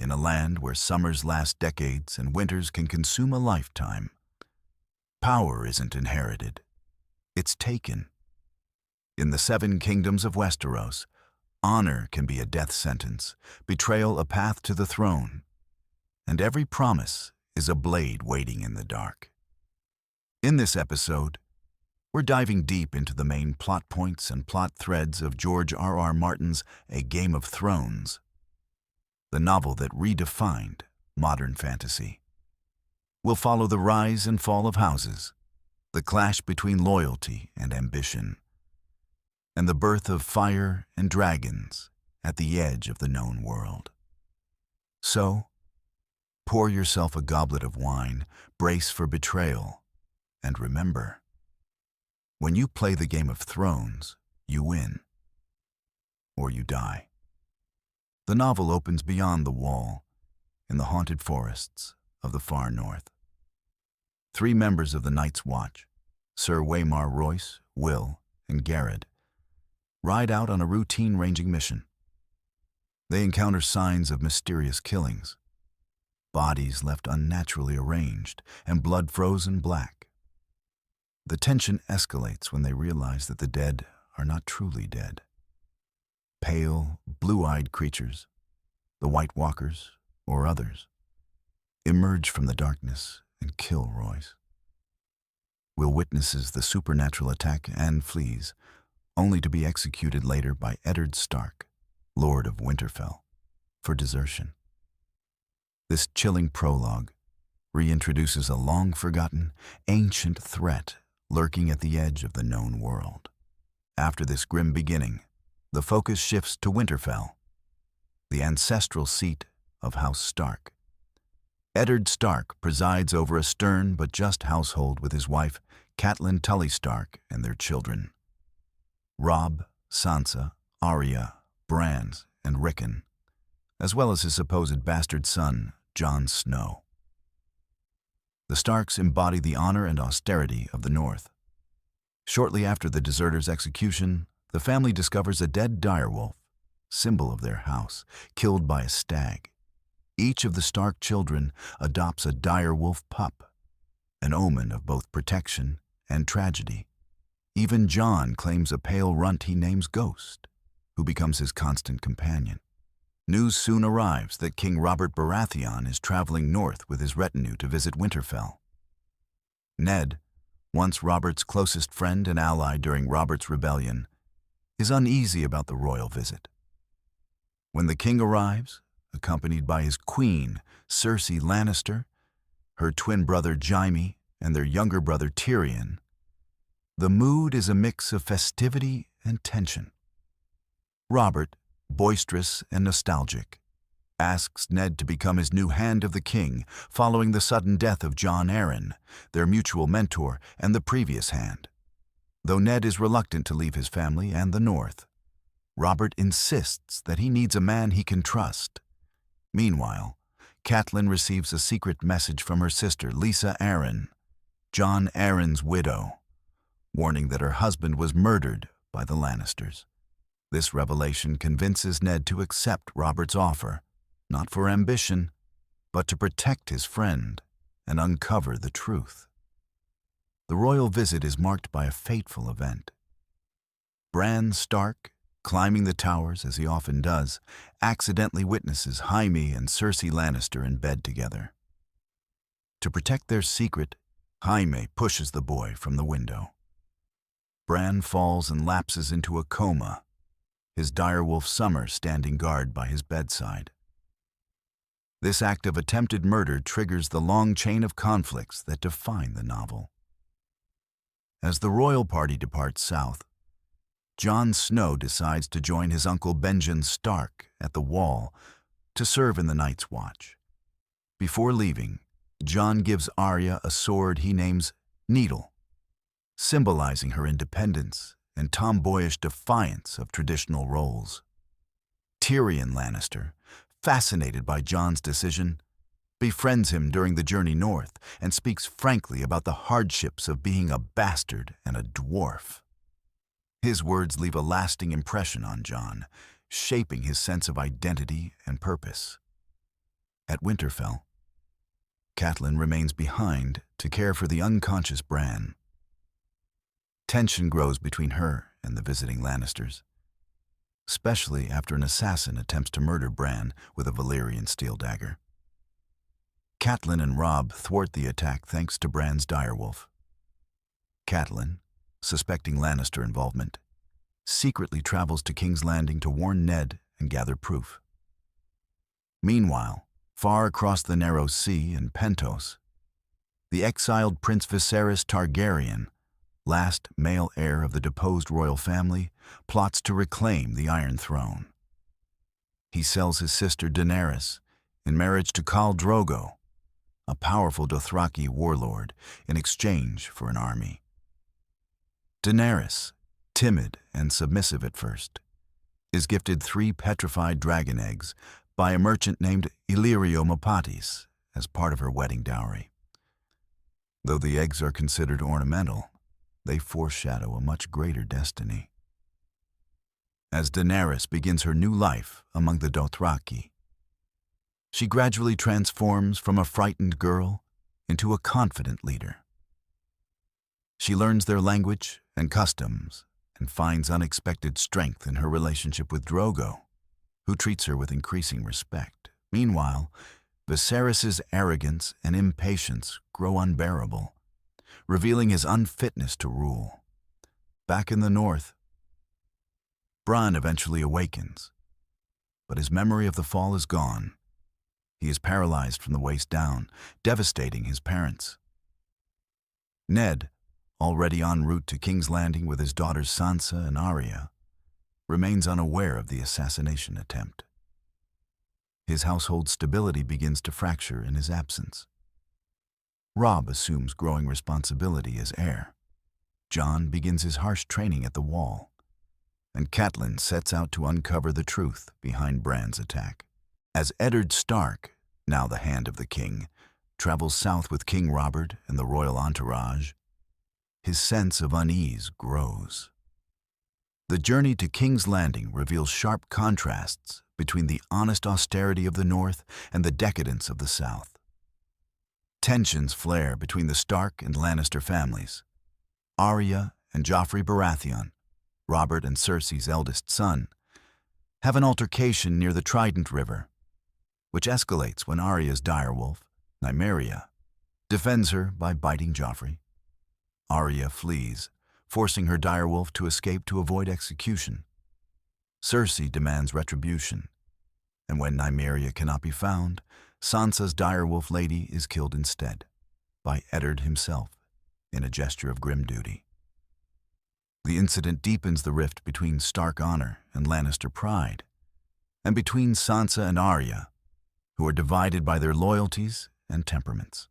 in a land where summers last decades and winters can consume a lifetime. Power isn't inherited, it's taken. In the 7 kingdoms of Westeros, honor can be a death sentence, betrayal a path to the throne, and every promise is a blade waiting in the dark. In this episode, we're diving deep into the main plot points and plot threads of George R.R. Martin's A Game of Thrones, the novel that redefined modern fantasy. We'll follow the rise and fall of houses, the clash between loyalty and ambition, and the birth of fire and dragons at the edge of the known world. So, pour yourself a goblet of wine, brace for betrayal, and remember, when you play the Game of Thrones, you win, or you die. The novel opens beyond the wall, in the haunted forests of the far north. 3 members of the Night's Watch, Sir Waymar Royce, Will, and Garrett, ride out on a routine ranging mission. They encounter signs of mysterious killings, bodies left unnaturally arranged, and blood frozen black. The tension escalates when they realize that the dead are not truly dead. Pale, blue-eyed creatures, the White Walkers or others, emerge from the darkness and kill Royce. Will witnesses the supernatural attack and flees, only to be executed later by Eddard Stark, Lord of Winterfell, for desertion. This chilling prologue reintroduces a long-forgotten, ancient threat lurking at the edge of the known world. After this grim beginning, the focus shifts to Winterfell, the ancestral seat of House Stark. Eddard Stark presides over a stern but just household with his wife, Catelyn Tully Stark, and their children, Robb, Sansa, Arya, Bran, and Rickon, as well as his supposed bastard son, Jon Snow. The Starks embody the honor and austerity of the North. Shortly after the deserter's execution, the family discovers a dead direwolf, symbol of their house, killed by a stag. Each of the Stark children adopts a direwolf pup, an omen of both protection and tragedy. Even Jon claims a pale runt he names Ghost, who becomes his constant companion. News soon arrives that King Robert Baratheon is traveling north with his retinue to visit Winterfell. Ned, once Robert's closest friend and ally during Robert's rebellion, is uneasy about the royal visit. When the king arrives, accompanied by his queen, Cersei Lannister, her twin brother Jaime, and their younger brother Tyrion, the mood is a mix of festivity and tension. Robert, boisterous and nostalgic, asks Ned to become his new Hand of the King following the sudden death of Jon Arryn, their mutual mentor and the previous Hand. Though Ned is reluctant to leave his family and the North, Robert insists that he needs a man he can trust. Meanwhile, Catelyn receives a secret message from her sister Lysa Arryn, Jon Arryn's widow, warning that her husband was murdered by the Lannisters. This revelation convinces Ned to accept Robert's offer, not for ambition, but to protect his friend and uncover the truth. The royal visit is marked by a fateful event. Bran Stark, climbing the towers as he often does, accidentally witnesses Jaime and Cersei Lannister in bed together. To protect their secret, Jaime pushes the boy from the window. Bran falls and lapses into a coma, his direwolf Summer standing guard by his bedside. This act of attempted murder triggers the long chain of conflicts that define the novel. As the royal party departs south, Jon Snow decides to join his uncle Benjen Stark at the Wall to serve in the Night's Watch. Before leaving, Jon gives Arya a sword he names Needle, symbolizing her independence and tomboyish defiance of traditional roles. Tyrion Lannister, fascinated by Jon's decision, befriends him during the journey north and speaks frankly about the hardships of being a bastard and a dwarf. His words leave a lasting impression on Jon, shaping his sense of identity and purpose. At Winterfell, Catelyn remains behind to care for the unconscious Bran. Tension grows between her and the visiting Lannisters, especially after an assassin attempts to murder Bran with a Valyrian steel dagger. Catelyn and Robb thwart the attack thanks to Bran's direwolf. Catelyn, suspecting Lannister involvement, secretly travels to King's Landing to warn Ned and gather proof. Meanwhile, far across the narrow sea in Pentos, the exiled Prince Viserys Targaryen, last male heir of the deposed royal family, plots to reclaim the Iron Throne. He sells his sister Daenerys in marriage to Khal Drogo, a powerful Dothraki warlord, in exchange for an army. Daenerys, timid and submissive at first, is gifted 3 petrified dragon eggs by a merchant named Illyrio Mopatis as part of her wedding dowry. Though the eggs are considered ornamental, they foreshadow a much greater destiny. As Daenerys begins her new life among the Dothraki, she gradually transforms from a frightened girl into a confident leader. She learns their language and customs and finds unexpected strength in her relationship with Drogo, who treats her with increasing respect. Meanwhile, Viserys' arrogance and impatience grow unbearable, revealing his unfitness to rule. Back in the north, Bran eventually awakens, but his memory of the fall is gone. He is paralyzed from the waist down, devastating his parents. Ned, already en route to King's Landing with his daughters Sansa and Arya, remains unaware of the assassination attempt. His household stability begins to fracture in his absence. Robb assumes growing responsibility as heir. Jon begins his harsh training at the Wall, and Catelyn sets out to uncover the truth behind Bran's attack. As Eddard Stark, now the Hand of the King, travels south with King Robert and the royal entourage, his sense of unease grows. The journey to King's Landing reveals sharp contrasts between the honest austerity of the north and the decadence of the south. Tensions flare between the Stark and Lannister families. Arya and Joffrey Baratheon, Robert and Cersei's eldest son, have an altercation near the Trident River, which escalates when Arya's direwolf, Nymeria, defends her by biting Joffrey. Arya flees, forcing her direwolf to escape to avoid execution. Cersei demands retribution, and when Nymeria cannot be found, Sansa's direwolf lady is killed instead, by Eddard himself, in a gesture of grim duty. The incident deepens the rift between Stark honor and Lannister pride, and between Sansa and Arya, who are divided by their loyalties and temperaments.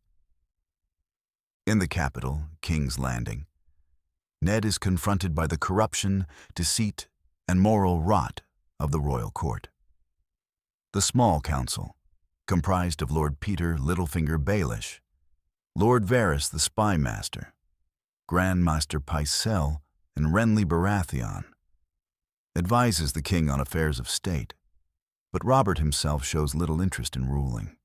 In the capital, King's Landing, Ned is confronted by the corruption, deceit, and moral rot of the royal court. The small council, comprised of Lord Peter Littlefinger Baelish, Lord Varys the Spy Master, Grand Maester Pycelle, and Renly Baratheon, advises the king on affairs of state, but Robert himself shows little interest in ruling.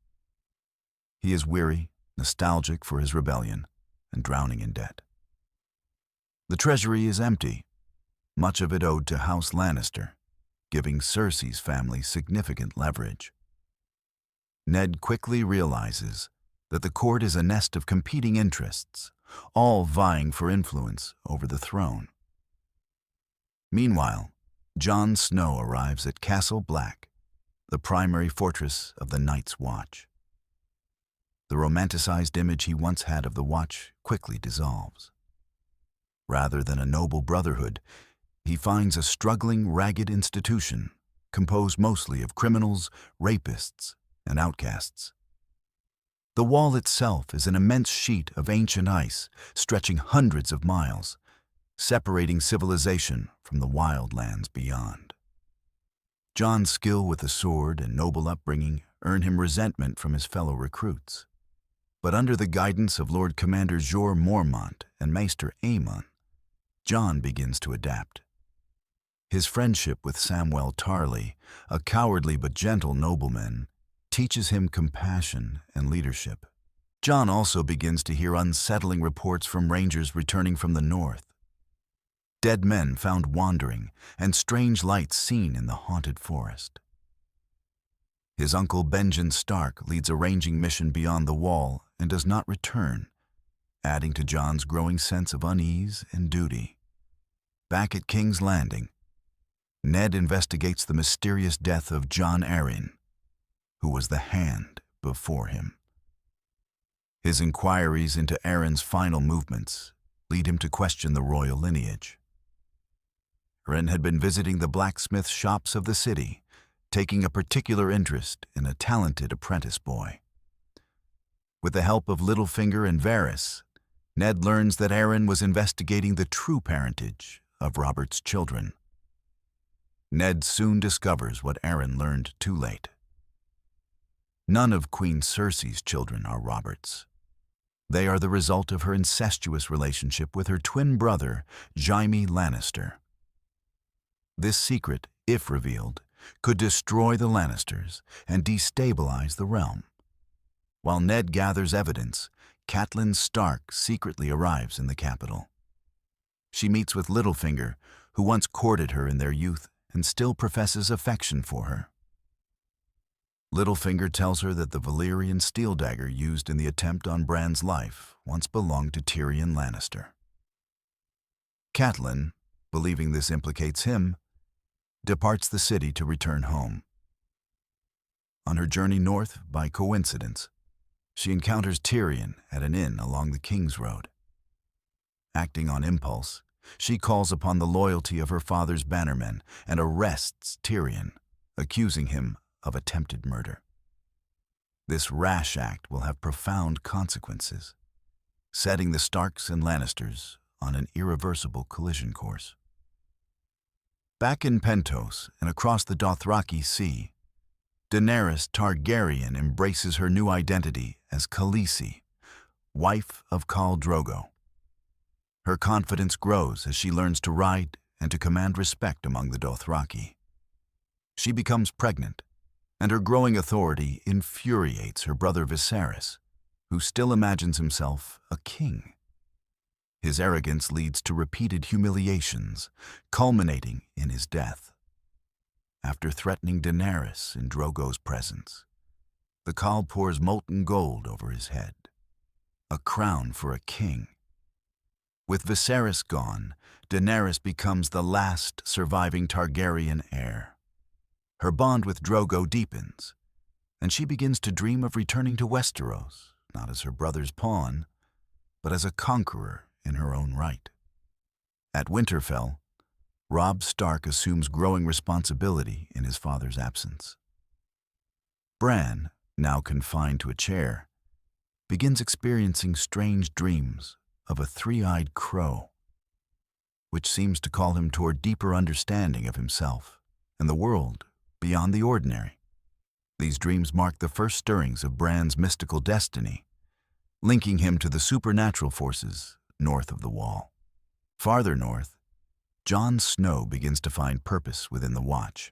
He is weary, nostalgic for his rebellion, and drowning in debt. The treasury is empty, much of it owed to House Lannister, giving Cersei's family significant leverage. Ned quickly realizes that the court is a nest of competing interests, all vying for influence over the throne. Meanwhile, Jon Snow arrives at Castle Black, the primary fortress of the Night's Watch. The romanticized image he once had of the Watch quickly dissolves. Rather than a noble brotherhood, he finds a struggling, ragged institution composed mostly of criminals, rapists, and outcasts. The wall itself is an immense sheet of ancient ice stretching hundreds of miles, separating civilization from the wild lands beyond. Jon's skill with the sword and noble upbringing earn him resentment from his fellow recruits. But under the guidance of Lord Commander Jorah Mormont and Maester Aemon, Jon begins to adapt. His friendship with Samwell Tarly, a cowardly but gentle nobleman, teaches him compassion and leadership. Jon also begins to hear unsettling reports from rangers returning from the north. Dead men found wandering and strange lights seen in the haunted forest. His uncle Benjen Stark leads a ranging mission beyond the wall and does not return, adding to Jon's growing sense of unease and duty. Back at King's Landing, Ned investigates the mysterious death of Jon Arryn, who was the Hand before him. His inquiries into Arryn's final movements lead him to question the royal lineage. Arryn had been visiting the blacksmith shops of the city, taking a particular interest in a talented apprentice boy. With the help of Littlefinger and Varys, Ned learns that Arryn was investigating the true parentage of Robert's children. Ned soon discovers what Arryn learned too late. None of Queen Cersei's children are Robert's. They are the result of her incestuous relationship with her twin brother, Jaime Lannister. This secret, if revealed, could destroy the Lannisters and destabilize the realm. While Ned gathers evidence, Catelyn Stark secretly arrives in the capital. She meets with Littlefinger, who once courted her in their youth and still professes affection for her. Littlefinger tells her that the Valyrian steel dagger used in the attempt on Bran's life once belonged to Tyrion Lannister. Catelyn, believing this implicates him, departs the city to return home. On her journey north, by coincidence, she encounters Tyrion at an inn along the King's Road. Acting on impulse, she calls upon the loyalty of her father's bannermen and arrests Tyrion, accusing him of attempted murder. This rash act will have profound consequences, setting the Starks and Lannisters on an irreversible collision course. Back in Pentos and across the Dothraki Sea, Daenerys Targaryen embraces her new identity as Khaleesi, wife of Khal Drogo. Her confidence grows as she learns to ride and to command respect among the Dothraki. She becomes pregnant, and her growing authority infuriates her brother Viserys, who still imagines himself a king. His arrogance leads to repeated humiliations, culminating in his death. After threatening Daenerys in Drogo's presence, the Khal pours molten gold over his head, a crown for a king. With Viserys gone, Daenerys becomes the last surviving Targaryen heir. Her bond with Drogo deepens, and she begins to dream of returning to Westeros, not as her brother's pawn, but as a conqueror in her own right. At Winterfell, Robb Stark assumes growing responsibility in his father's absence. Bran, now confined to a chair, begins experiencing strange dreams of a three-eyed crow, which seems to call him toward deeper understanding of himself and the world beyond the ordinary. These dreams mark the first stirrings of Bran's mystical destiny, linking him to the supernatural forces north of the Wall. Farther north, Jon Snow begins to find purpose within the Watch.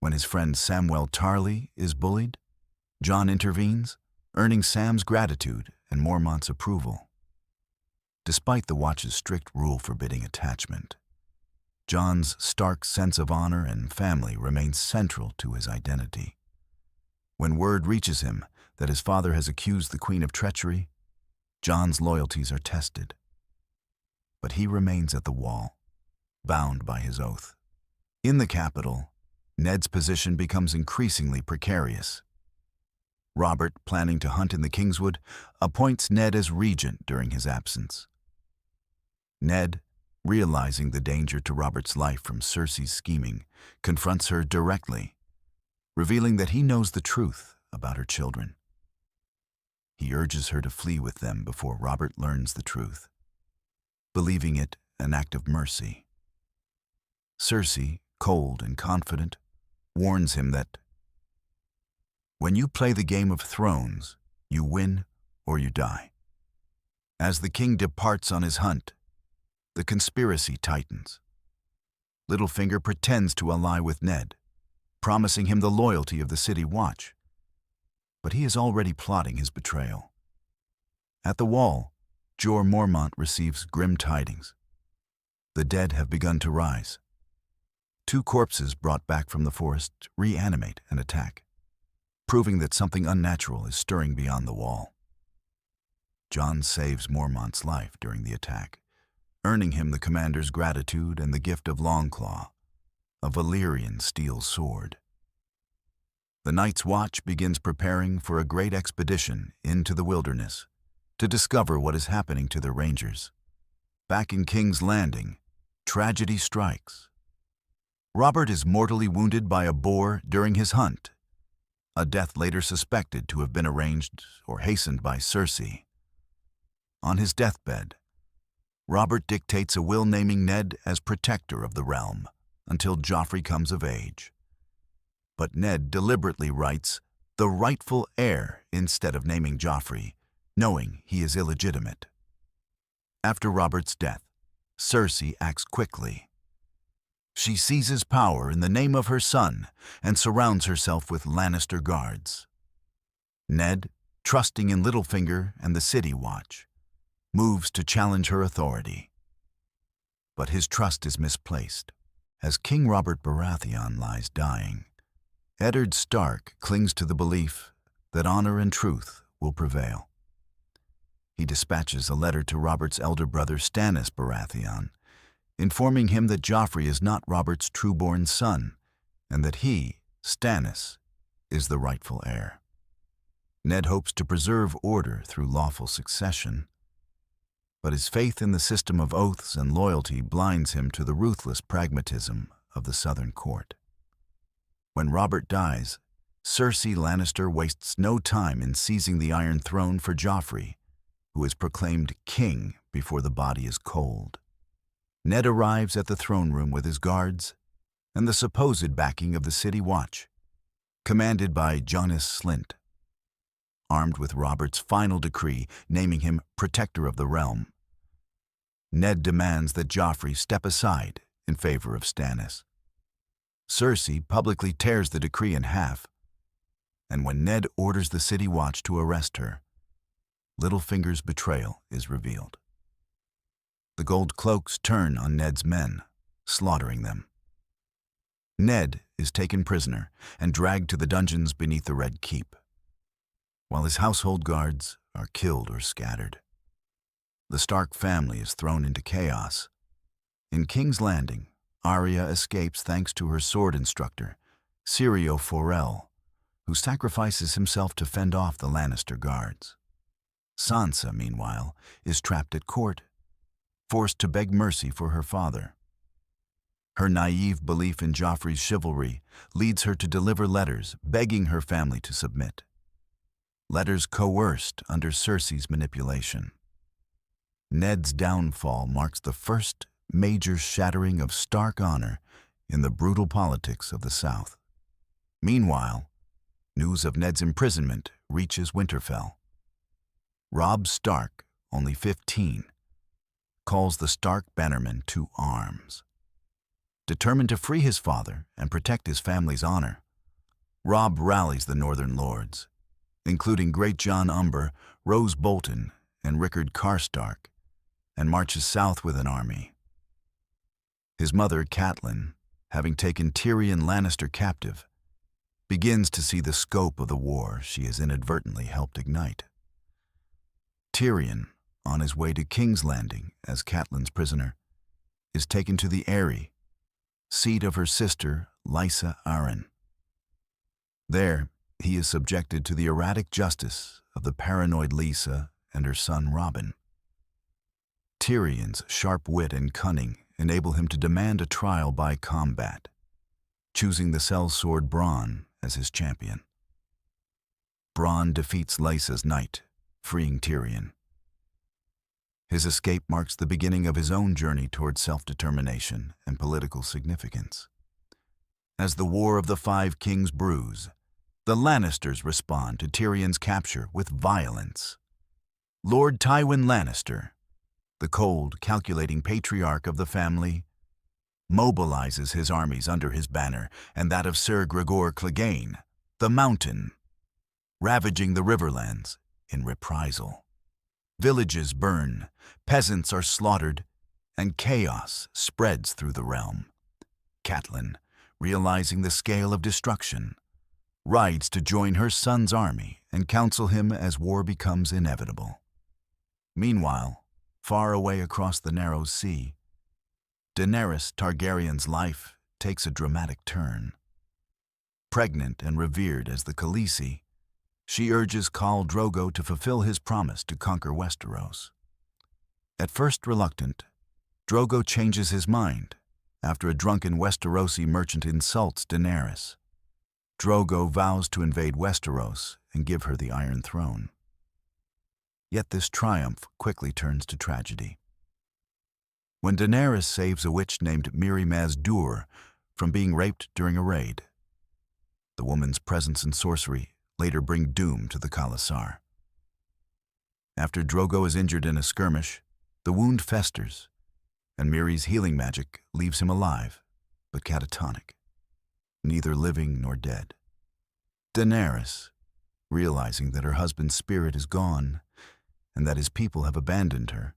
When his friend Samwell Tarly is bullied, Jon intervenes, earning Sam's gratitude and Mormont's approval. Despite the Watch's strict rule forbidding attachment, Jon's stark sense of honor and family remains central to his identity. When word reaches him that his father has accused the Queen of treachery, Jon's loyalties are tested. But he remains at the Wall, bound by his oath. In the capital, Ned's position becomes increasingly precarious. Robert, planning to hunt in the Kingswood, appoints Ned as regent during his absence. Ned, realizing the danger to Robert's life from Cersei's scheming, confronts her directly, revealing that he knows the truth about her children. He urges her to flee with them before Robert learns the truth, believing it an act of mercy. Cersei, cold and confident, warns him that when you play the game of thrones, you win or you die. As the king departs on his hunt, the conspiracy tightens. Littlefinger pretends to ally with Ned, promising him the loyalty of the City Watch but he is already plotting his betrayal. At the Wall, Jorah Mormont receives grim tidings. The dead have begun to rise. 2 corpses brought back from the forest reanimate and attack, proving that something unnatural is stirring beyond the Wall. Jon saves Mormont's life during the attack, earning him the commander's gratitude and the gift of Longclaw, a Valyrian steel sword. The Night's Watch begins preparing for a great expedition into the wilderness to discover what is happening to their rangers. Back in King's Landing, tragedy strikes. Robert is mortally wounded by a boar during his hunt, a death later suspected to have been arranged or hastened by Cersei. On his deathbed, Robert dictates a will naming Ned as protector of the realm until Joffrey comes of age. But Ned deliberately writes the rightful heir instead of naming Joffrey, knowing he is illegitimate. After Robert's death, Cersei acts quickly. She seizes power in the name of her son and surrounds herself with Lannister guards. Ned, trusting in Littlefinger and the City Watch, moves to challenge her authority. But his trust is misplaced. As King Robert Baratheon lies dying, Eddard Stark clings to the belief that honor and truth will prevail. He dispatches a letter to Robert's elder brother Stannis Baratheon, informing him that Joffrey is not Robert's true-born son, and that he, Stannis, is the rightful heir. Ned hopes to preserve order through lawful succession, but his faith in the system of oaths and loyalty blinds him to the ruthless pragmatism of the Southern Court. When Robert dies, Cersei Lannister wastes no time in seizing the Iron Throne for Joffrey, who is proclaimed king before the body is cold. Ned arrives at the throne room with his guards and the supposed backing of the City Watch, commanded by Jonas Slynt. Armed with Robert's final decree naming him protector of the realm, Ned demands that Joffrey step aside in favor of Stannis. Cersei publicly tears the decree in half, and when Ned orders the City Watch to arrest her, Littlefinger's betrayal is revealed. The Gold Cloaks turn on Ned's men, slaughtering them. Ned is taken prisoner and dragged to the dungeons beneath the Red Keep, while his household guards are killed or scattered. The Stark family is thrown into chaos. In King's Landing, Arya escapes thanks to her sword instructor, Syrio Forel, who sacrifices himself to fend off the Lannister guards. Sansa, meanwhile, is trapped at court, forced to beg mercy for her father. Her naive belief in Joffrey's chivalry leads her to deliver letters begging her family to submit. Letters coerced under Cersei's manipulation. Ned's downfall marks the first major shattering of Stark honor in the brutal politics of the South. Meanwhile, news of Ned's imprisonment reaches Winterfell. Robb Stark, only 15, calls the Stark bannermen to arms. Determined to free his father and protect his family's honor, Robb rallies the Northern Lords, including Great John Umber, Rose Bolton, and Rickard Karstark, and marches south with an army. His mother, Catelyn, having taken Tyrion Lannister captive, begins to see the scope of the war she has inadvertently helped ignite. Tyrion, on his way to King's Landing as Catelyn's prisoner, is taken to the Eyrie, seat of her sister, Lysa Arryn. There, he is subjected to the erratic justice of the paranoid Lysa and her son Robin. Tyrion's sharp wit and cunning enable him to demand a trial by combat, choosing the sellsword Bronn as his champion. Bronn defeats Lysa's knight, freeing Tyrion. His escape marks the beginning of his own journey toward self-determination and political significance. As the War of the Five Kings brews, the Lannisters respond to Tyrion's capture with violence. Lord Tywin Lannister, the cold, calculating patriarch of the family, mobilizes his armies under his banner and that of Sir Gregor Clegane, the Mountain. ravaging the riverlands in reprisal. Villages burn, peasants are slaughtered, and chaos spreads through the realm. Catelyn, realizing the scale of destruction, rides to join her son's army and counsel him as war becomes inevitable. Meanwhile, far away across the narrow sea, Daenerys Targaryen's life takes a dramatic turn. Pregnant and revered as the Khaleesi, she urges Khal Drogo to fulfill his promise to conquer Westeros. At first reluctant, Drogo changes his mind after a drunken Westerosi merchant insults Daenerys. Drogo vows to invade Westeros and give her the Iron Throne. Yet this triumph quickly turns to tragedy. When Daenerys saves a witch named Mirri Maz Duur from being raped during a raid, the woman's presence and sorcery later bring doom to the Khalasar. After Drogo is injured in a skirmish, the wound festers, and Mirri's healing magic leaves him alive, but catatonic, neither living nor dead. Daenerys, realizing that her husband's spirit is gone and that his people have abandoned her,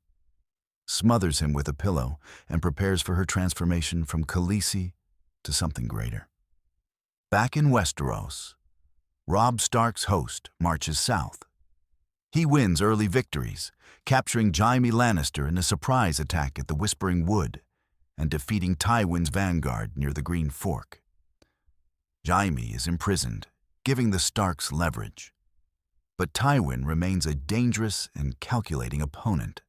smothers him with a pillow and prepares for her transformation from Khaleesi to something greater. Back in Westeros, Robb Stark's host marches south. He wins early victories, capturing Jaime Lannister in a surprise attack at the Whispering Wood and defeating Tywin's vanguard near the Green Fork. Jaime is imprisoned, giving the Starks leverage. But Tywin remains a dangerous and calculating opponent.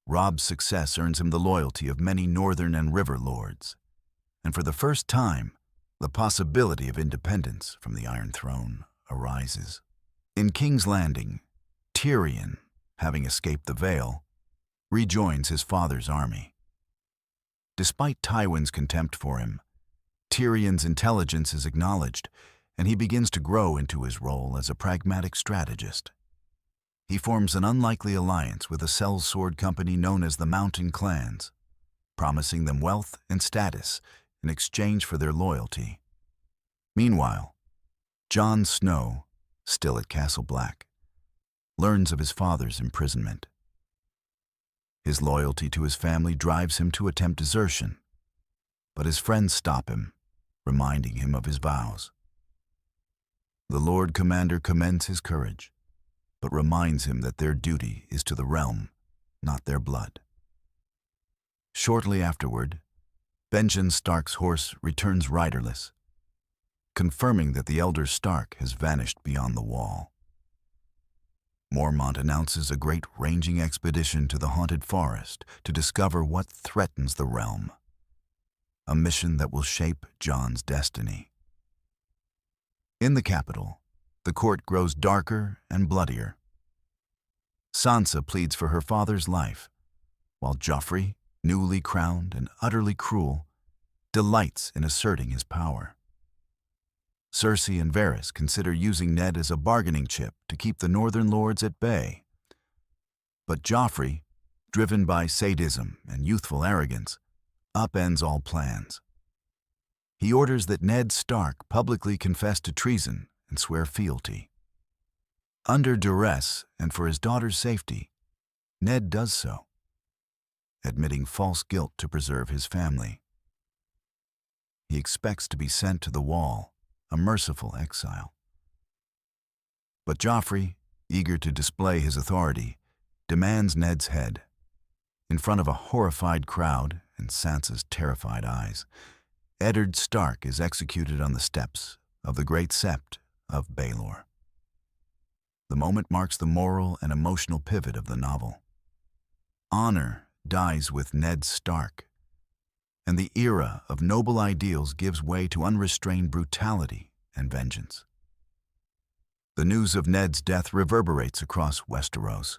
Robb's success earns him the loyalty of many northern and river lords, and for the first time, the possibility of independence from the Iron Throne arises. In King's Landing, Tyrion, having escaped the Vale, rejoins his father's army. Despite Tywin's contempt for him, Tyrion's intelligence is acknowledged, and he begins to grow into his role as a pragmatic strategist. He forms an unlikely alliance with a sellsword company known as the Mountain Clans, promising them wealth and status in exchange for their loyalty. Meanwhile, Jon Snow, still at Castle Black, learns of his father's imprisonment. His loyalty to his family drives him to attempt desertion, but his friends stop him, reminding him of his vows. The Lord Commander commends his courage, but reminds him that their duty is to the realm, not their blood. Shortly afterward, Benjen Stark's horse returns riderless, confirming that the elder Stark has vanished beyond the wall. Mormont announces a great ranging expedition to the haunted forest to discover what threatens the realm, a mission that will shape Jon's destiny. In the capital, the court grows darker and bloodier. Sansa pleads for her father's life, while Joffrey, newly crowned and utterly cruel, delights in asserting his power. Cersei and Varys consider using Ned as a bargaining chip to keep the Northern Lords at bay. But Joffrey, driven by sadism and youthful arrogance, upends all plans. He orders that Ned Stark publicly confess to treason and swear fealty. Under duress and for his daughter's safety, Ned does so, admitting false guilt to preserve his family. He expects to be sent to the Wall, a merciful exile. But Joffrey, eager to display his authority, demands Ned's head. In front of a horrified crowd and Sansa's terrified eyes, Eddard Stark is executed on the steps of the Great Sept of Baelor. The moment marks the moral and emotional pivot of the novel. Honor dies with Ned Stark, and the era of noble ideals gives way to unrestrained brutality and vengeance. The news of Ned's death reverberates across Westeros.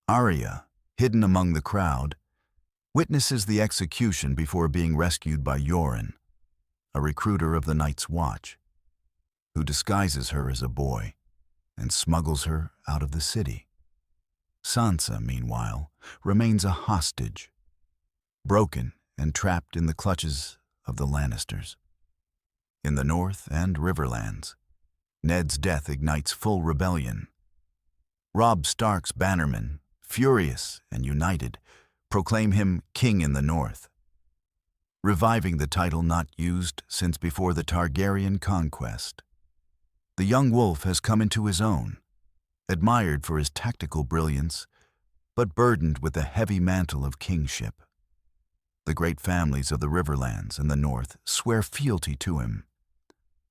Arya, hidden among the crowd, witnesses the execution before being rescued by Yoren, a recruiter of the Night's Watch, who disguises her as a boy and smuggles her out of the city. Sansa, meanwhile, remains a hostage, broken and trapped in the clutches of the Lannisters. In the North and Riverlands, Ned's death ignites full rebellion. Robb Stark's bannermen, furious and united, proclaim him king in the north, reviving the title not used since before the Targaryen conquest. The young wolf has come into his own, admired for his tactical brilliance, but burdened with the heavy mantle of kingship. The great families of the Riverlands and the North swear fealty to him,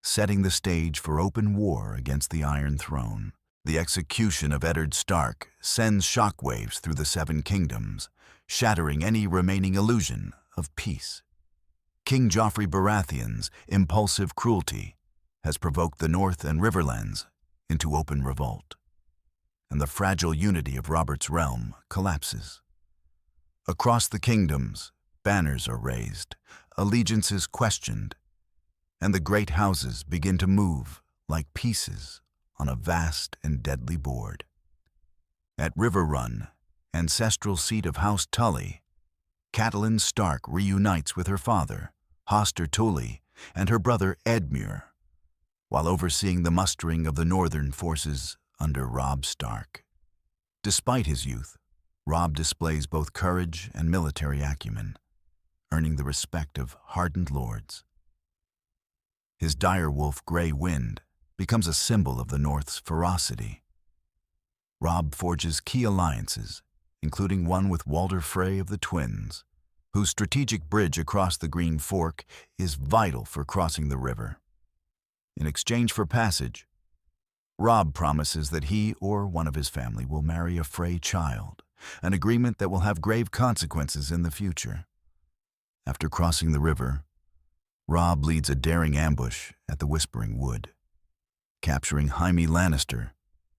setting the stage for open war against the Iron Throne. The execution of Eddard Stark sends shockwaves through the Seven Kingdoms, shattering any remaining illusion of peace. King Joffrey Baratheon's impulsive cruelty has provoked the North and Riverlands into open revolt, and the fragile unity of Robert's realm collapses. Across the kingdoms, banners are raised, allegiances questioned, and the great houses begin to move like pieces on a vast and deadly board. At Riverrun, ancestral seat of House Tully, Catelyn Stark reunites with her father, Hoster Tully, and her brother Edmure, while overseeing the mustering of the northern forces under Robb Stark. Despite his youth, Robb displays both courage and military acumen, earning the respect of hardened lords. His direwolf Grey Wind becomes a symbol of the North's ferocity. Robb forges key alliances, including one with Walder Frey of the Twins, whose strategic bridge across the Green Fork is vital for crossing the river. In exchange for passage, Robb promises that he or one of his family will marry a Frey child, an agreement that will have grave consequences in the future. After crossing the river, Robb leads a daring ambush at the Whispering Wood, capturing Jaime Lannister,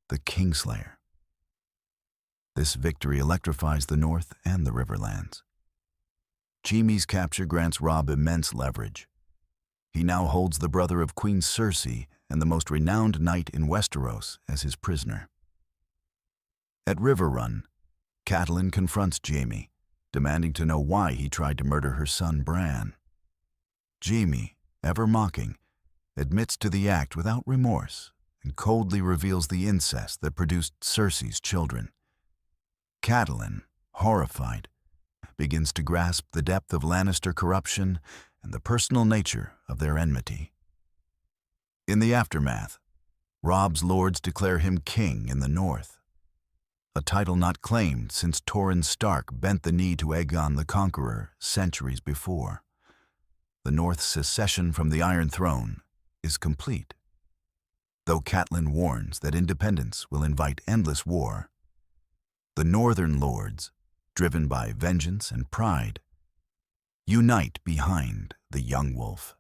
the Kingslayer. This victory electrifies the North and the Riverlands. Jaime's capture grants Robb immense leverage. He now holds the brother of Queen Cersei and the most renowned knight in Westeros as his prisoner. At Riverrun, Catelyn confronts Jaime, demanding to know why he tried to murder her son Bran. Jaime, ever mocking, admits to the act without remorse and coldly reveals the incest that produced Cersei's children. Catelyn, horrified, begins to grasp the depth of Lannister corruption and the personal nature of their enmity. In the aftermath, Robb's lords declare him king in the North, a title not claimed since Torrhen Stark bent the knee to Aegon the Conqueror centuries before. The North's secession from the Iron Throne is complete. Though Catelyn warns that independence will invite endless war, the Northern lords, driven by vengeance and pride, unite behind the young wolf.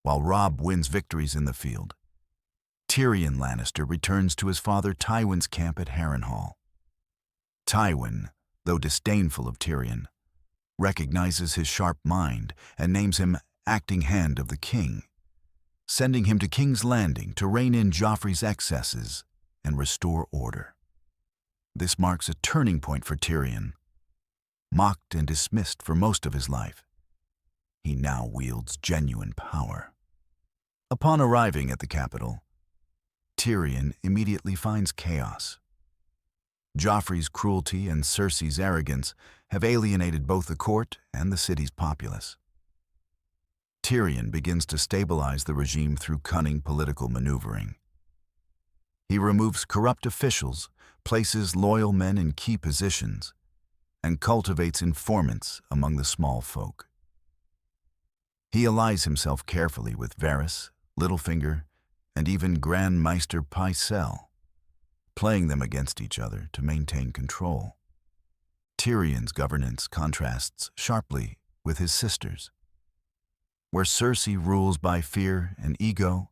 While Robb wins victories in the field, Tyrion Lannister returns to his father Tywin's camp at Harrenhal. Tywin, though disdainful of Tyrion, recognizes his sharp mind and names him acting hand of the king, sending him to King's Landing to rein in Joffrey's excesses and restore order. This marks a turning point for Tyrion. Mocked and dismissed for most of his life, he now wields genuine power. Upon arriving at the capital, Tyrion immediately finds chaos. Joffrey's cruelty and Cersei's arrogance have alienated both the court and the city's populace. Tyrion begins to stabilize the regime through cunning political maneuvering. He removes corrupt officials, places loyal men in key positions, and cultivates informants among the small folk. He allies himself carefully with Varys, Littlefinger, and even Grand Maester Pycelle, playing them against each other to maintain control. Tyrion's governance contrasts sharply with his sister's. Where Cersei rules by fear and ego,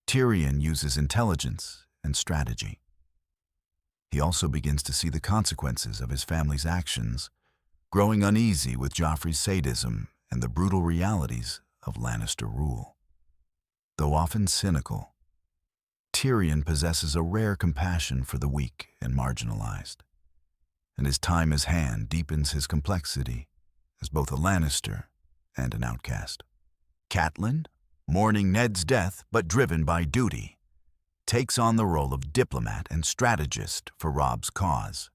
Tyrion uses intelligence and strategy. He also begins to see the consequences of his family's actions, growing uneasy with Joffrey's sadism and the brutal realities of Lannister rule. Though often cynical, Tyrion possesses a rare compassion for the weak and marginalized, and his time as Hand deepens his complexity as both a Lannister and an outcast. Catelyn, mourning Ned's death but driven by duty, takes on the role of diplomat and strategist for Robb's cause.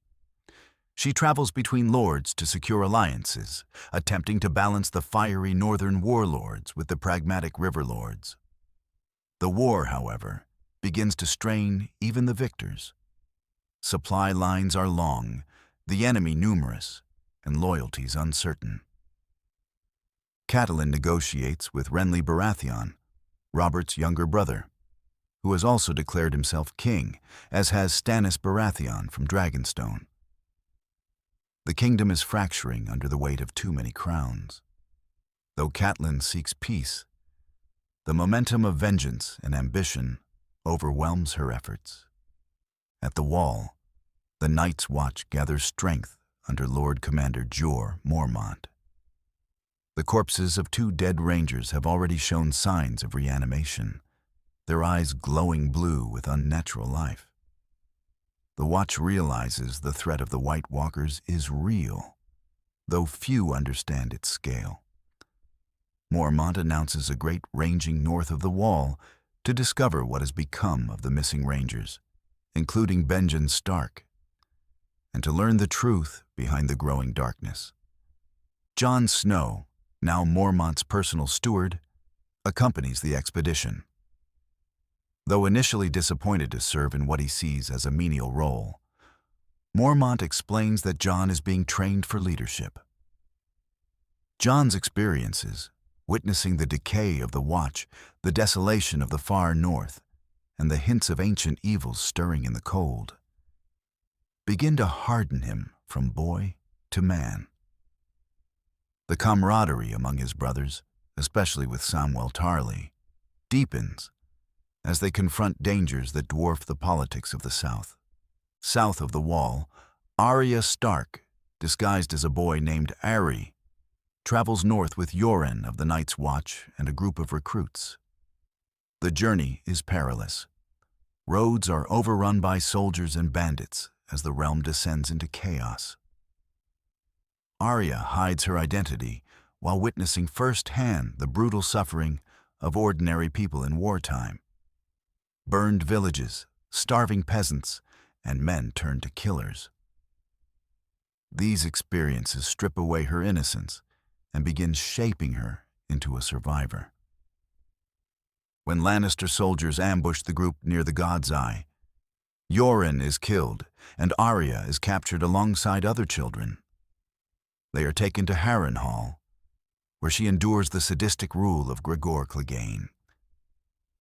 She travels between lords to secure alliances, attempting to balance the fiery northern warlords with the pragmatic river lords. The war, however, begins to strain even the victors. Supply lines are long, the enemy numerous, and loyalties uncertain. Catelyn negotiates with Renly Baratheon, Robert's younger brother, who has also declared himself king, as has Stannis Baratheon from Dragonstone. The kingdom is fracturing under the weight of too many crowns. Though Catelyn seeks peace, the momentum of vengeance and ambition overwhelms her efforts. At the Wall, the Night's Watch gathers strength under Lord Commander Jorah Mormont. The corpses of 2 dead rangers have already shown signs of reanimation, their eyes glowing blue with unnatural life. The Watch realizes the threat of the White Walkers is real, though few understand its scale. Mormont announces a great ranging north of the Wall to discover what has become of the missing rangers, including Benjen Stark, and to learn the truth behind the growing darkness. Jon Snow, now Mormont's personal steward, accompanies the expedition. Though initially disappointed to serve in what he sees as a menial role, Mormont explains that Jon is being trained for leadership. Jon's experiences, witnessing the decay of the Watch, the desolation of the far north, and the hints of ancient evils stirring in the cold, begin to harden him from boy to man. The camaraderie among his brothers, especially with Samwell Tarly, deepens as they confront dangers that dwarf the politics of the South. South of the Wall, Arya Stark, disguised as a boy named Arry, travels north with Yoren of the Night's Watch and a group of recruits. The journey is perilous. Roads are overrun by soldiers and bandits as the realm descends into chaos. Arya hides her identity while witnessing firsthand the brutal suffering of ordinary people in wartime. Burned villages, starving peasants, and men turned to killers. These experiences strip away her innocence and begin shaping her into a survivor. When Lannister soldiers ambush the group near the God's Eye, Yoren is killed and Arya is captured alongside other children. They are taken to Harrenhal, where she endures the sadistic rule of Gregor Clegane.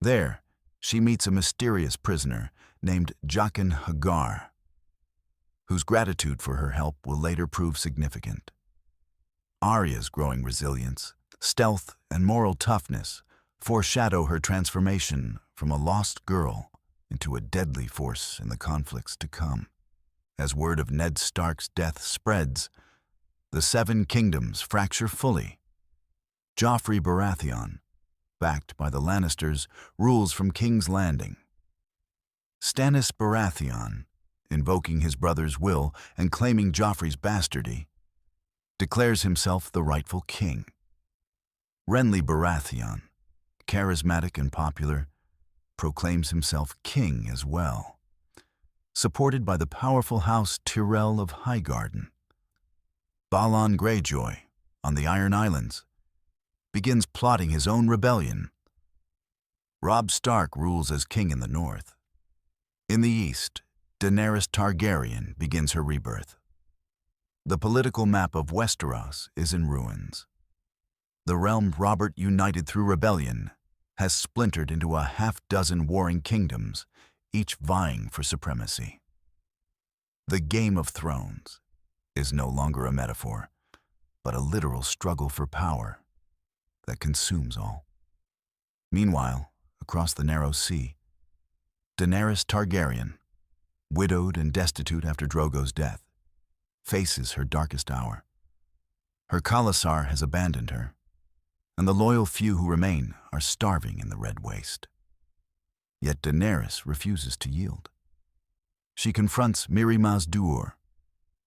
There, she meets a mysterious prisoner named Jaqen H'ghar, whose gratitude for her help will later prove significant. Arya's growing resilience, stealth, and moral toughness foreshadow her transformation from a lost girl into a deadly force in the conflicts to come. As word of Ned Stark's death spreads, the 7 kingdoms fracture fully. Joffrey Baratheon, backed by the Lannisters, rules from King's Landing. Stannis Baratheon, invoking his brother's will and claiming Joffrey's bastardy, declares himself the rightful king. Renly Baratheon, charismatic and popular, proclaims himself king as well, supported by the powerful house Tyrell of Highgarden. Balon Greyjoy, on the Iron Islands, begins plotting his own rebellion. Robb Stark rules as king in the north. In the east, Daenerys Targaryen begins her rebirth. The political map of Westeros is in ruins. The realm Robert united through rebellion has splintered into a half-dozen warring kingdoms, each vying for supremacy. The Game of Thrones is no longer a metaphor, but a literal struggle for power that consumes all. Meanwhile, across the narrow sea, Daenerys Targaryen, widowed and destitute after Drogo's death, faces her darkest hour. Her Khalasar has abandoned her, and the loyal few who remain are starving in the Red Waste. Yet Daenerys refuses to yield. She confronts Mirri Maz Duur,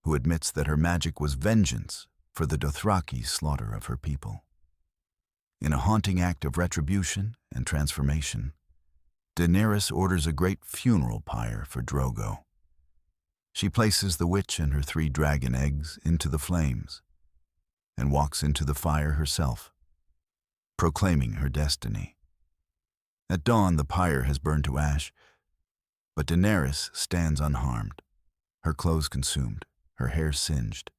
who admits that her magic was vengeance for the Dothraki's slaughter of her people. In a haunting act of retribution and transformation, Daenerys orders a great funeral pyre for Drogo. She places the witch and her 3 dragon eggs into the flames and walks into the fire herself, proclaiming her destiny. At dawn, the pyre has burned to ash, but Daenerys stands unharmed, her clothes consumed, her hair singed,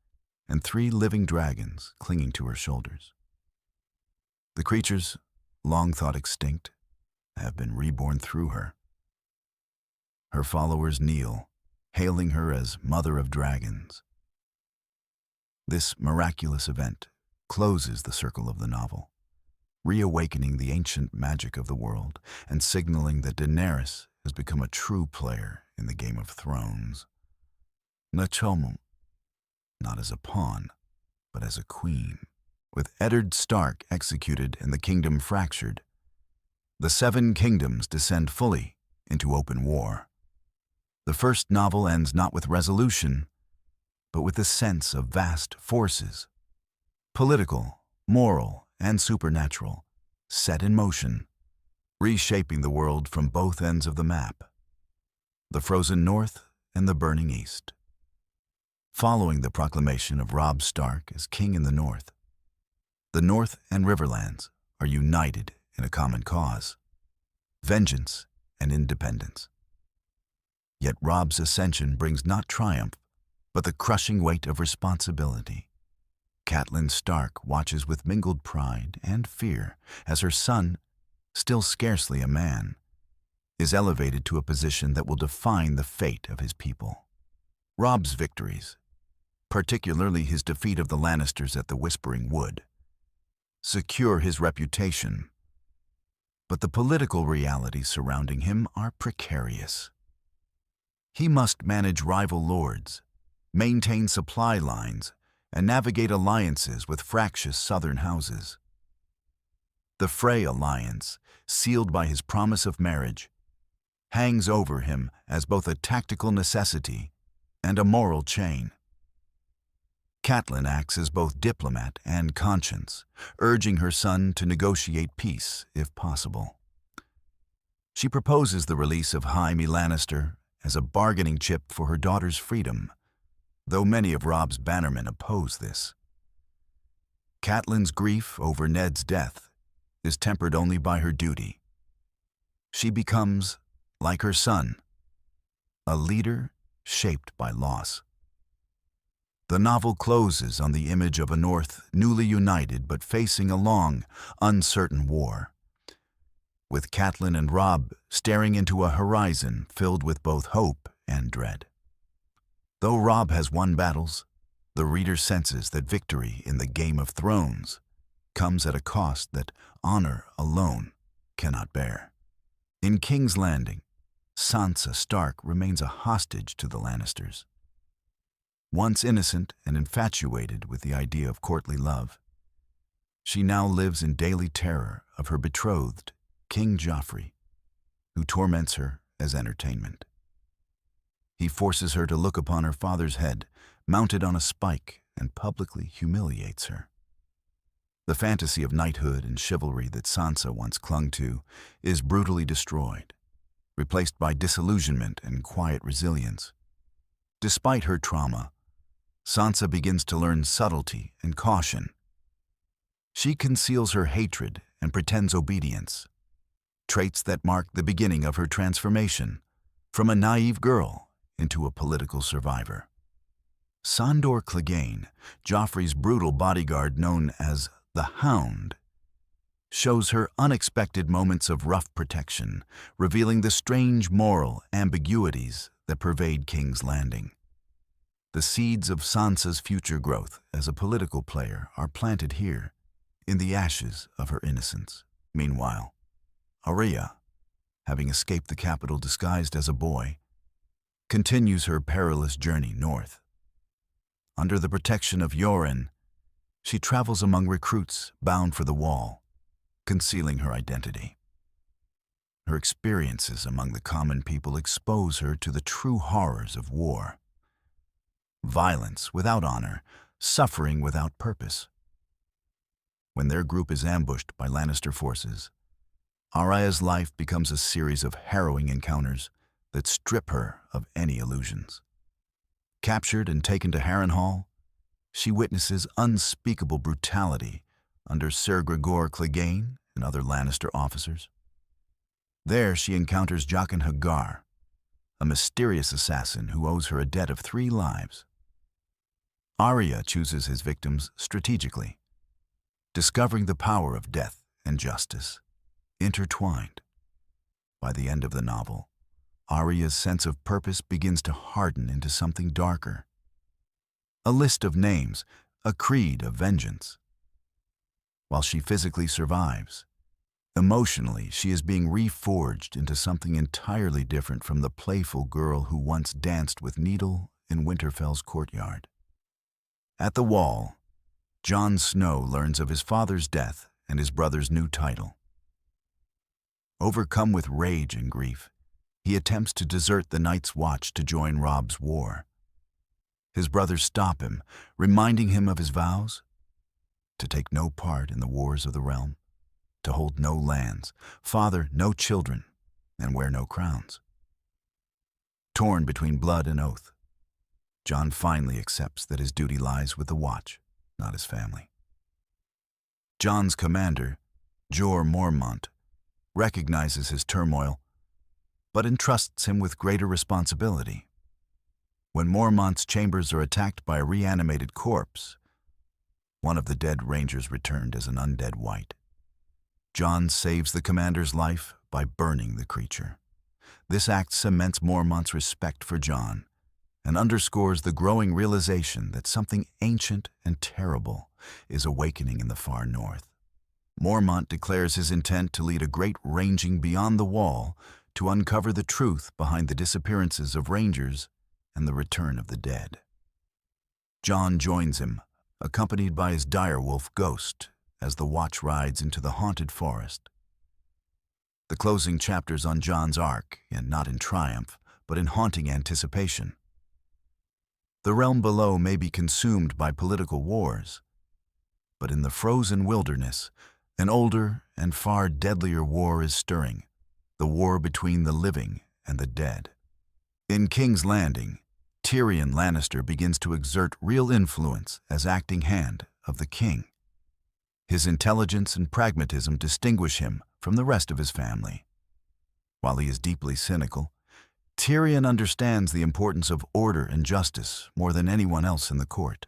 and 3 living dragons clinging to her shoulders. The creatures, long thought extinct, have been reborn through her. Her followers kneel, hailing her as Mother of Dragons. This miraculous event closes the circle of the novel, reawakening the ancient magic of the world and signaling that Daenerys has become a true player in the Game of Thrones. Nachomo, not as a pawn, but as a queen. With Eddard Stark executed and the kingdom fractured, the 7 kingdoms descend fully into open war. The first novel ends not with resolution, but with the sense of vast forces, political, moral, and supernatural, set in motion, reshaping the world from both ends of the map, the frozen north and the burning east. Following the proclamation of Robb Stark as king in the north and Riverlands are united in a common cause: vengeance and independence. Yet Robb's ascension brings not triumph, but the crushing weight of responsibility. Catelyn Stark watches with mingled pride and fear as her son, still scarcely a man, is elevated to a position that will define the fate of his people. Robb's victories, particularly his defeat of the Lannisters at the Whispering Wood, secure his reputation, but the political realities surrounding him are precarious. He must manage rival lords, maintain supply lines, and navigate alliances with fractious southern houses. The Frey alliance, sealed by his promise of marriage, hangs over him as both a tactical necessity and a moral chain. Catelyn acts as both diplomat and conscience, urging her son to negotiate peace if possible. She proposes the release of Jaime Lannister as a bargaining chip for her daughter's freedom, though many of Robb's bannermen oppose this. Catelyn's grief over Ned's death is tempered only by her duty. She becomes, like her son, a leader shaped by loss. The novel closes on the image of a North newly united but facing a long, uncertain war, with Catelyn and Robb staring into a horizon filled with both hope and dread. Though Robb has won battles, the reader senses that victory in the Game of Thrones comes at a cost that honor alone cannot bear. In King's Landing, Sansa Stark remains a hostage to the Lannisters. Once innocent and infatuated with the idea of courtly love, she now lives in daily terror of her betrothed, King Joffrey, who torments her as entertainment. He forces her to look upon her father's head, mounted on a spike, and publicly humiliates her. The fantasy of knighthood and chivalry that Sansa once clung to is brutally destroyed, replaced by disillusionment and quiet resilience. Despite her trauma, Sansa begins to learn subtlety and caution. She conceals her hatred and pretends obedience, traits that mark the beginning of her transformation from a naive girl into a political survivor. Sandor Clegane, Joffrey's brutal bodyguard known as the Hound, shows her unexpected moments of rough protection, revealing the strange moral ambiguities that pervade King's Landing. The seeds of Sansa's future growth as a political player are planted here, in the ashes of her innocence. Meanwhile, Arya, having escaped the capital disguised as a boy, continues her perilous journey north. Under the protection of Yoren, she travels among recruits bound for the Wall, concealing her identity. Her experiences among the common people expose her to the true horrors of war. Violence without honor, suffering without purpose. When their group is ambushed by Lannister forces, Arya's life becomes a series of harrowing encounters that strip her of any illusions. Captured and taken to Harrenhal, she witnesses unspeakable brutality under Ser Gregor Clegane and other Lannister officers. There she encounters Jaqen H'ghar, a mysterious assassin who owes her a debt of 3 lives. Arya chooses his victims strategically, discovering the power of death and justice intertwined. By the end of the novel, Arya's sense of purpose begins to harden into something darker. A list of names, a creed of vengeance. While she physically survives, emotionally she is being reforged into something entirely different from the playful girl who once danced with Needle in Winterfell's courtyard. At the Wall, Jon Snow learns of his father's death and his brother's new title. Overcome with rage and grief, he attempts to desert the Night's Watch to join Robb's war. His brothers stop him, reminding him of his vows to take no part in the wars of the realm, to hold no lands, father no children, and wear no crowns. Torn between blood and oath, Jon finally accepts that his duty lies with the Watch, not his family. Jon's commander, Jorah Mormont, recognizes his turmoil, but entrusts him with greater responsibility. When Mormont's chambers are attacked by a reanimated corpse, one of the dead rangers returned as an undead wight, Jon saves the commander's life by burning the creature. This act cements Mormont's respect for Jon and underscores the growing realization that something ancient and terrible is awakening in the far north. Mormont declares his intent to lead a great ranging beyond the Wall to uncover the truth behind the disappearances of rangers and the return of the dead. Jon joins him, accompanied by his direwolf Ghost, as the Watch rides into the haunted forest. The closing chapters on Jon's arc, and not in triumph, but in haunting anticipation. The realm below may be consumed by political wars, but in the frozen wilderness, an older and far deadlier war is stirring, the war between the living and the dead. In King's Landing, Tyrion Lannister begins to exert real influence as acting hand of the king. His intelligence and pragmatism distinguish him from the rest of his family. While he is deeply cynical, Tyrion understands the importance of order and justice more than anyone else in the court.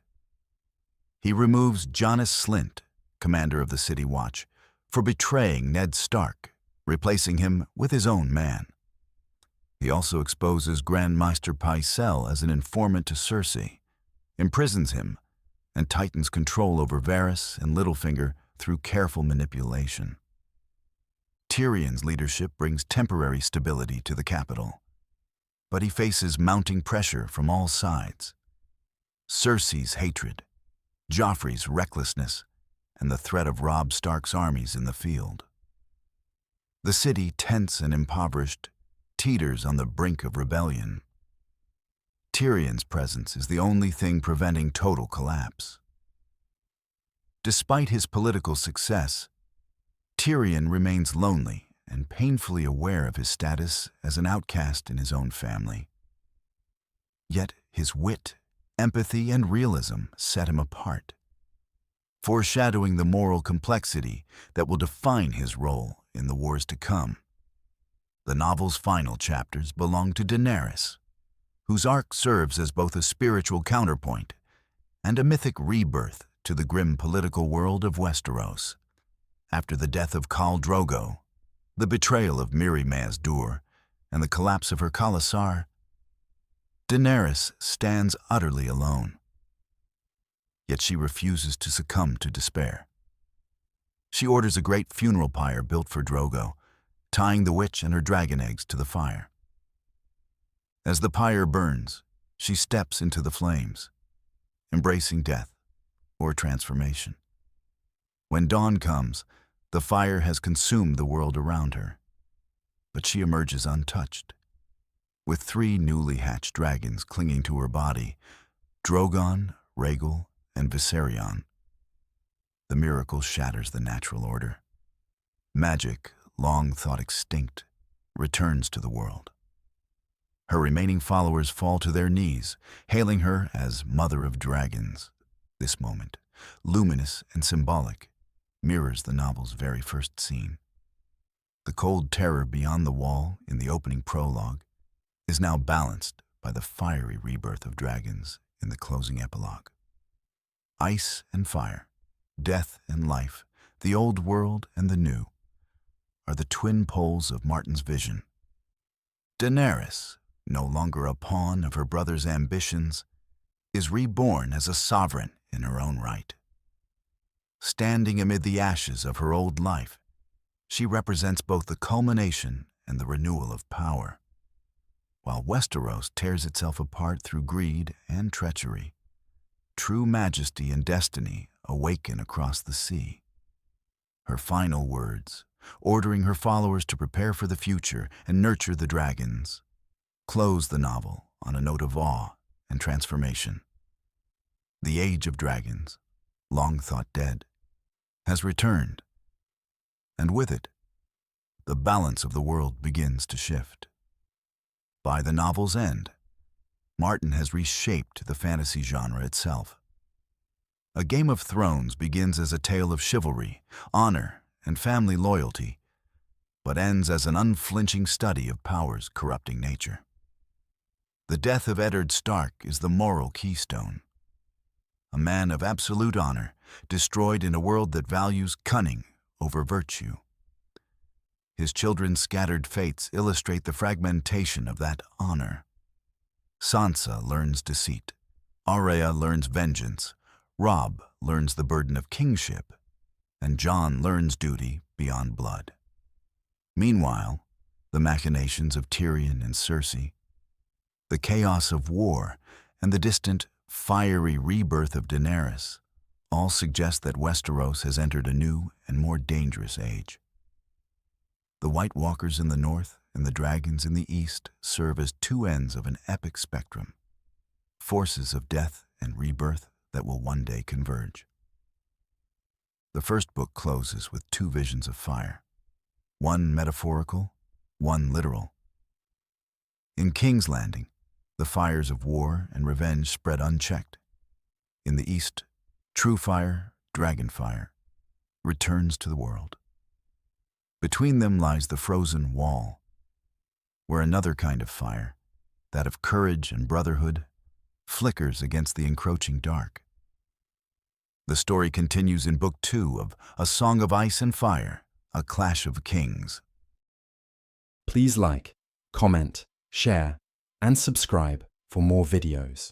He removes Janos Slynt, commander of the City Watch, for betraying Ned Stark, replacing him with his own man. He also exposes Grandmaster Pycelle as an informant to Cersei, imprisons him, and tightens control over Varys and Littlefinger through careful manipulation. Tyrion's leadership brings temporary stability to the capital, but he faces mounting pressure from all sides. Cersei's hatred, Joffrey's recklessness, and the threat of Robb Stark's armies in the field. The city, tense and impoverished, teeters on the brink of rebellion. Tyrion's presence is the only thing preventing total collapse. Despite his political success, Tyrion remains lonely and painfully aware of his status as an outcast in his own family. Yet his wit, empathy, and realism set him apart, foreshadowing the moral complexity that will define his role in the wars to come. The novel's final chapters belong to Daenerys, whose arc serves as both a spiritual counterpoint and a mythic rebirth to the grim political world of Westeros. After the death of Khal Drogo, the betrayal of Mirri Maz Dur, and the collapse of her Khalasar, Daenerys stands utterly alone. Yet she refuses to succumb to despair. She orders a great funeral pyre built for Drogo, tying the witch and her dragon eggs to the fire. As the pyre burns, she steps into the flames, embracing death or transformation. When dawn comes, the fire has consumed the world around her, but she emerges untouched, with 3 newly hatched dragons clinging to her body, Drogon, Rhaegal, and Viserion. the miracle shatters the natural order. Magic, long thought extinct, returns to the world. Her remaining followers fall to their knees, hailing her as Mother of Dragons. This moment, luminous and symbolic, mirrors the novel's very first scene. The cold terror beyond the wall in the opening prologue is now balanced by the fiery rebirth of dragons in the closing epilogue. Ice and fire, death and life, the old world and the new, are the twin poles of Martin's vision. Daenerys, no longer a pawn of her brother's ambitions, is reborn as a sovereign in her own right. Standing amid the ashes of her old life, she represents both the culmination and the renewal of power. While Westeros tears itself apart through greed and treachery, true majesty and destiny awaken across the sea. Her final words, ordering her followers to prepare for the future and nurture the dragons, close the novel on a note of awe and transformation. The age of dragons, long thought dead, has returned, and with it, the balance of the world begins to shift. By the novel's end, Martin has reshaped the fantasy genre itself. A Game of Thrones begins as a tale of chivalry, honor, and family loyalty, but ends as an unflinching study of power's corrupting nature. The death of Eddard Stark is the moral keystone. A man of absolute honor, destroyed in a world that values cunning over virtue. His children's scattered fates illustrate the fragmentation of that honor. Sansa learns deceit. Arya learns vengeance. Robb learns the burden of kingship. And Jon learns duty beyond blood. Meanwhile, the machinations of Tyrion and Cersei, the chaos of war, and the distant, fiery rebirth of Daenerys all suggest that Westeros has entered a new and more dangerous age. The White Walkers in the north and the dragons in the east serve as two ends of an epic spectrum, forces of death and rebirth that will one day converge. The first book closes with two visions of fire, one metaphorical, one literal. In King's Landing, the fires of war and revenge spread unchecked. In the east, true fire, dragon fire, returns to the world. Between them lies the frozen wall, where another kind of fire, that of courage and brotherhood, flickers against the encroaching dark. The story continues in Book 2 of A Song of Ice and Fire, A Clash of Kings. Please like, comment, share, and subscribe for more videos.